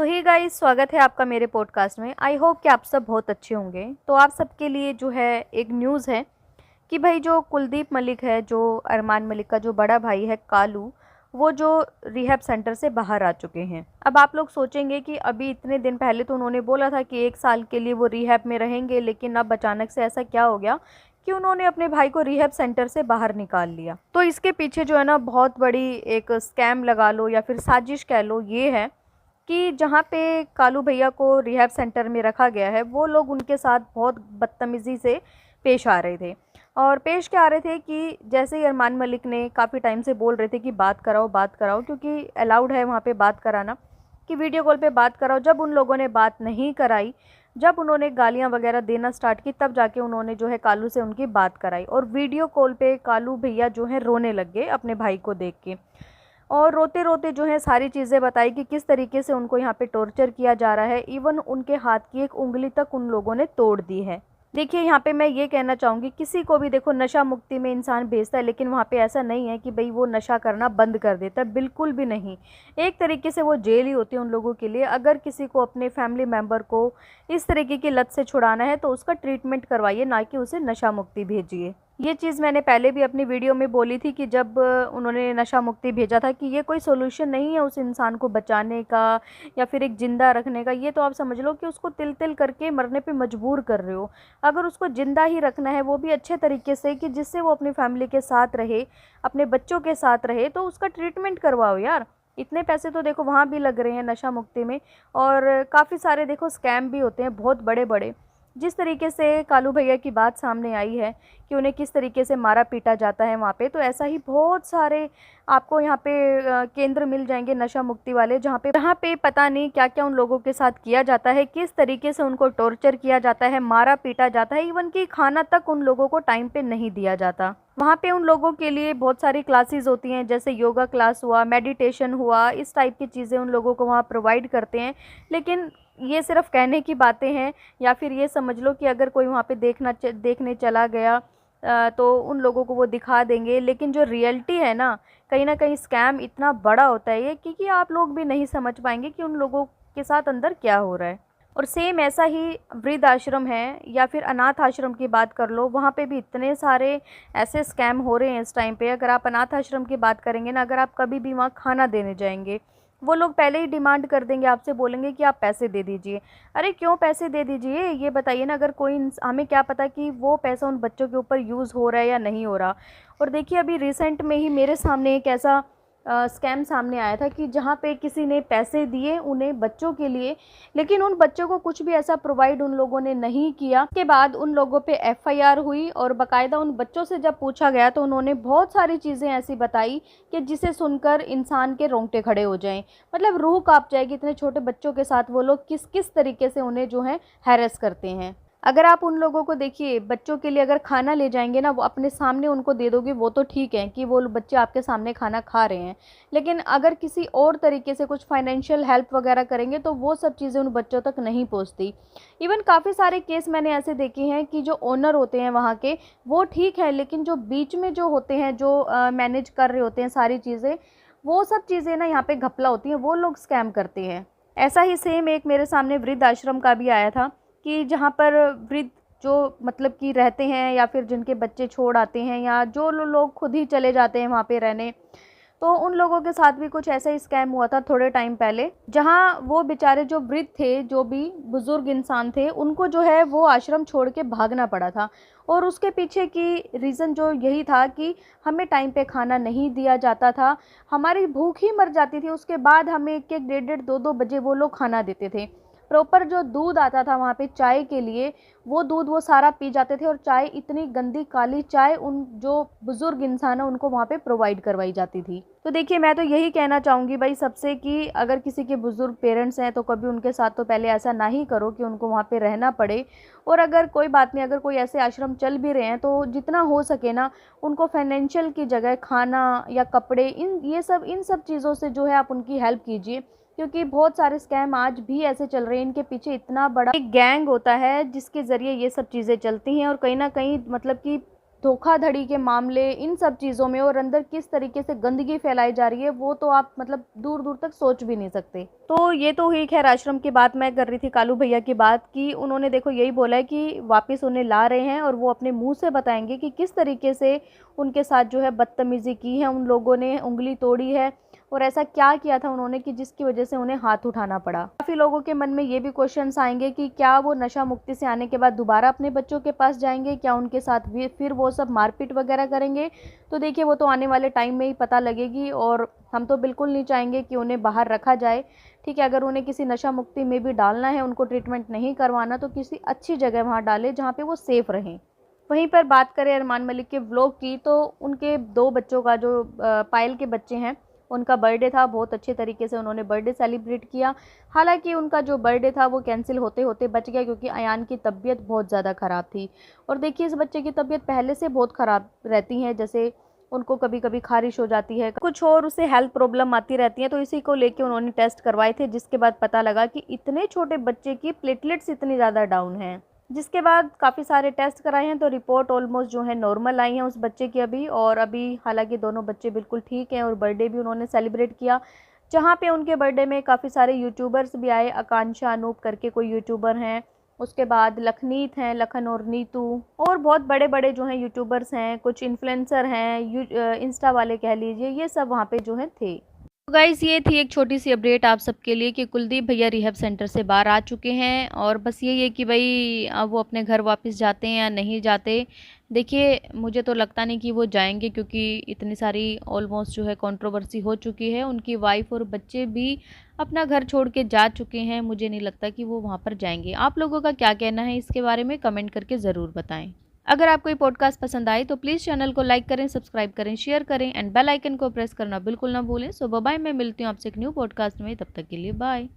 Hey guys, स्वागत है आपका मेरे पॉडकास्ट में। आई होप कि आप सब बहुत अच्छे होंगे। तो आप सबके लिए जो है एक न्यूज़ है कि भाई जो कुलदीप मलिक है, जो अरमान मलिक का जो बड़ा भाई है कालू, वो जो रिहैब सेंटर से बाहर आ चुके हैं। अब आप लोग सोचेंगे कि अभी इतने दिन पहले तो उन्होंने बोला था कि 1 साल के लिए वो रिहैब में रहेंगे, लेकिन अब अचानक से ऐसा क्या हो गया कि उन्होंने अपने भाई को रिहैब सेंटर से बाहर निकाल लिया। तो इसके पीछे जो है ना, बहुत बड़ी एक स्कैम लगा लो या फिर साजिश कह लो, ये है कि जहाँ पे कालू भैया को रिहैब सेंटर में रखा गया है, वो लोग उनके साथ बहुत बदतमीज़ी से पेश आ रहे थे। और पेश क्या आ रहे थे कि जैसे ही अरमान मलिक ने काफ़ी टाइम से बोल रहे थे कि बात कराओ, क्योंकि अलाउड है वहाँ पे बात कराना, कि वीडियो कॉल पे बात कराओ। जब उन लोगों ने बात नहीं कराई, जब उन्होंने गालियाँ वगैरह देना स्टार्ट की, तब जाके उन्होंने जो है कालू से उनकी बात कराई। और वीडियो कॉल पे कालू भैया जो है रोने लग गए अपने भाई को देख के, और रोते रोते जो है सारी चीज़ें बताई कि किस तरीके से उनको यहाँ पे टॉर्चर किया जा रहा है। इवन उनके हाथ की एक उंगली तक उन लोगों ने तोड़ दी है। देखिए, यहाँ पे मैं ये कहना चाहूँगी, किसी को भी देखो नशा मुक्ति में इंसान भेजता है, लेकिन वहाँ पे ऐसा नहीं है कि भाई वो नशा करना बंद कर देता है, बिल्कुल भी नहीं। एक तरीके से वो जेल ही होती है उन लोगों के लिए। अगर किसी को अपने फैमिली मेम्बर को इस तरीके की लत से छुड़ाना है तो उसका ट्रीटमेंट करवाइए, ना कि उसे नशा मुक्ति भेजिए। ये चीज़ मैंने पहले भी अपनी वीडियो में बोली थी कि जब उन्होंने नशा मुक्ति भेजा था, कि ये कोई सॉल्यूशन नहीं है उस इंसान को बचाने का या फिर एक ज़िंदा रखने का। ये तो आप समझ लो कि उसको तिल तिल करके मरने पे मजबूर कर रहे हो। अगर उसको ज़िंदा ही रखना है, वो भी अच्छे तरीके से, कि जिससे वो अपनी फैमिली के साथ रहे, अपने बच्चों के साथ रहे, तो उसका ट्रीटमेंट करवाओ यार। इतने पैसे तो देखो वहाँ भी लग रहे हैं नशा मुक्ति में, और काफ़ी सारे देखो स्कैम भी होते हैं बहुत बड़े बड़े। जिस तरीके से कालू भैया की बात सामने आई है कि उन्हें किस तरीके से मारा पीटा जाता है वहाँ पे, तो ऐसा ही बहुत सारे आपको यहाँ पे केंद्र मिल जाएंगे नशा मुक्ति वाले, जहाँ पे पता नहीं क्या क्या उन लोगों के साथ किया जाता है, किस तरीके से उनको टॉर्चर किया जाता है, मारा पीटा जाता है। इवन कि खाना तक उन लोगों को टाइम पे नहीं दिया जाता। वहाँ पे उन लोगों के लिए बहुत सारी क्लासेस होती हैं, जैसे योगा क्लास हुआ, मेडिटेशन हुआ, इस टाइप की चीज़ें उन लोगों को वहाँ प्रोवाइड करते हैं। लेकिन ये सिर्फ कहने की बातें हैं, या फिर ये समझ लो कि अगर कोई वहाँ पे देखने चला गया तो उन लोगों को वो दिखा देंगे। लेकिन जो रियलिटी है ना कहीं स्कैम इतना बड़ा होता है ये, क्योंकि आप लोग भी नहीं समझ पाएंगे कि उन लोगों के साथ अंदर क्या हो रहा है। और सेम ऐसा ही वृद्ध आश्रम है या फिर अनाथ आश्रम की बात कर लो, वहाँ पे भी इतने सारे ऐसे स्कैम हो रहे हैं इस टाइम पे। अगर आप अनाथ आश्रम की बात करेंगे ना, अगर आप कभी भी वहाँ खाना देने जाएंगे, वो लोग पहले ही डिमांड कर देंगे आपसे, बोलेंगे कि आप पैसे दे दीजिए। अरे क्यों पैसे दे दीजिए, ये बताइए ना। अगर कोई हमें क्या पता कि वो पैसा उन बच्चों के ऊपर यूज़ हो रहा है या नहीं हो रहा। और देखिए, अभी रिसेंट में ही मेरे सामने एक ऐसा स्कैम सामने आया था कि जहाँ पे किसी ने पैसे दिए उन्हें बच्चों के लिए, लेकिन उन बच्चों को कुछ भी ऐसा प्रोवाइड उन लोगों ने नहीं किया। के बाद उन लोगों पे एफआईआर हुई, और बाकायदा उन बच्चों से जब पूछा गया तो उन्होंने बहुत सारी चीज़ें ऐसी बताई कि जिसे सुनकर इंसान के रोंगटे खड़े हो जाएं। मतलब रूह कांप जाएगी। इतने छोटे बच्चों के साथ वो लोग किस किस तरीके से उन्हें जो है हैरेस करते हैं। अगर आप उन लोगों को देखिए, बच्चों के लिए अगर खाना ले जाएंगे ना, वो अपने सामने उनको दे दोगे, वो तो ठीक है कि वो बच्चे आपके सामने खाना खा रहे हैं। लेकिन अगर किसी और तरीके से कुछ फाइनेंशियल हेल्प वगैरह करेंगे तो वो सब चीज़ें उन बच्चों तक नहीं पहुंचती। इवन काफ़ी सारे केस मैंने ऐसे देखे हैं कि जो ओनर होते हैं वहाँ के, वो ठीक है, लेकिन जो बीच में जो होते हैं, जो मैनेज कर रहे होते हैं सारी चीज़ें, वो सब चीज़ें ना यहाँ पे घपला होती हैं, वो लोग स्कैम करते हैं। ऐसा ही सेम एक मेरे सामने वृद्ध आश्रम का भी आया था, कि जहाँ पर वृद्ध जो मतलब कि रहते हैं, या फिर जिनके बच्चे छोड़ आते हैं, या जो लोग खुद ही चले जाते हैं वहाँ पे रहने, तो उन लोगों के साथ भी कुछ ऐसा ही स्कैम हुआ था थोड़े टाइम पहले। जहाँ वो बेचारे जो वृद्ध थे, जो भी बुज़ुर्ग इंसान थे, उनको जो है वो आश्रम छोड़ के भागना पड़ा था। और उसके पीछे की रीज़न जो यही था कि हमें टाइम पे खाना नहीं दिया जाता था, हमारी भूख ही मर जाती थी। उसके बाद हमें 1-1, 1:30, 2-2 बजे वो लोग खाना देते थे। प्रॉपर जो दूध आता था वहाँ पे चाय के लिए, वो दूध वो सारा पी जाते थे, और चाय इतनी गंदी काली चाय उन जो बुज़ुर्ग इंसान है उनको वहाँ पे प्रोवाइड करवाई जाती थी। तो देखिए, मैं तो यही कहना चाहूँगी भाई सबसे, कि अगर किसी के बुज़ुर्ग पेरेंट्स हैं तो कभी उनके साथ तो पहले ऐसा ना ही करो कि उनको वहाँ पे रहना पड़े। और अगर कोई बात नहीं, अगर कोई ऐसे आश्रम चल भी रहे हैं तो जितना हो सके ना, उनको फाइनेंशियल की जगह खाना या कपड़े, इन सब चीज़ों से जो है आप उनकी हेल्प कीजिए। क्योंकि बहुत सारे स्कैम आज भी ऐसे चल रहे हैं, इनके पीछे इतना बड़ा एक गैंग होता है जिसके ज़रिए ये सब चीज़ें चलती हैं, और कहीं ना कहीं मतलब कि धोखाधड़ी के मामले, इन सब चीज़ों में, और अंदर किस तरीके से गंदगी फैलाई जा रही है वो तो आप मतलब दूर दूर तक सोच भी नहीं सकते। तो ये तो हुई खैर आश्रम की बात। मैं कर रही थी कालू भैया की बात कि उन्होंने देखो यही बोला है कि वापस उन्हें ला रहे हैं और वो अपने मुंह से बताएंगे कि किस तरीके से उनके साथ जो है बदतमीज़ी की है, उन लोगों ने उंगली तोड़ी है और ऐसा क्या किया था उन्होंने कि जिसकी वजह से उन्हें हाथ उठाना पड़ा। काफ़ी लोगों के मन में ये भी क्वेश्चंस आएंगे कि क्या वो नशा मुक्ति से आने के बाद दोबारा अपने बच्चों के पास जाएंगे, क्या उनके साथ भी फिर वो सब मारपीट वगैरह करेंगे। तो देखिए वो तो आने वाले टाइम में ही पता लगेगी, और हम तो बिल्कुल नहीं चाहेंगे कि उन्हें बाहर रखा जाए। ठीक है, अगर उन्हें किसी नशा मुक्ति में भी डालना है, उनको ट्रीटमेंट नहीं करवाना, तो किसी अच्छी जगह वहाँ डालें जहाँ पे वो सेफ़ रहें। वहीं पर बात करें अरमान मलिक के व्लॉग की, तो उनके 2 बच्चों का जो पायल के बच्चे हैं, उनका बर्थडे था। बहुत अच्छे तरीके से उन्होंने बर्थडे सेलिब्रेट किया। हालाँकि उनका जो बर्थडे था वो कैंसिल होते-होते बच गया, क्योंकि अयान की तबीयत बहुत ज़्यादा ख़राब थी। और देखिए इस बच्चे की तबीयत पहले से बहुत ख़राब रहती है, जैसे उनको कभी-कभी ख़ारिश हो जाती है, कुछ और उसे हेल्थ प्रॉब्लम आती रहती है। तो इसी को लेके उन्होंने टेस्ट करवाए थे, जिसके बाद पता लगा कि इतने छोटे बच्चे की प्लेटलेट्स इतनी ज़्यादा डाउन हैं। जिसके बाद काफ़ी सारे टेस्ट कराए हैं, तो रिपोर्ट ऑलमोस्ट जो है नॉर्मल आई है उस बच्चे की अभी। और अभी हालांकि दोनों बच्चे बिल्कुल ठीक हैं और बर्थडे भी उन्होंने सेलिब्रेट किया, जहाँ पे उनके बर्थडे में काफ़ी सारे यूट्यूबर्स भी आए। आकांक्षा अनूप करके कोई यूट्यूबर हैं, उसके बाद लखनीत हैं, लखन और नीतू, और बहुत बड़े बड़े जो हैं यूट्यूबर्स हैं, कुछ इन्फ्लुएंसर हैं, इंस्टा वाले कह लीजिए, ये सब वहाँ पे जो हैं थे। तो गाइज़ ये थी एक छोटी सी अपडेट आप सबके लिए कि कुलदीप भैया रिहैब सेंटर से बाहर आ चुके हैं, और बस यही है कि भाई अब वो अपने घर वापस जाते हैं या नहीं जाते। देखिए मुझे तो लगता नहीं कि वो जाएंगे, क्योंकि इतनी सारी ऑलमोस्ट जो है कंट्रोवर्सी हो चुकी है। उनकी वाइफ और बच्चे भी अपना घर छोड़ के जा चुके हैं, मुझे नहीं लगता कि वो वहाँ पर जाएंगे। आप लोगों का क्या कहना है इसके बारे में कमेंट करके ज़रूर बताएं। अगर आपको ये पॉडकास्ट पसंद आए तो प्लीज़ चैनल को लाइक करें, सब्सक्राइब करें, शेयर करें एंड बेल आइकन को प्रेस करना बिल्कुल ना भूलें। सो बाय, मैं मिलती हूँ आपसे एक न्यू पॉडकास्ट में, तब तक के लिए बाय।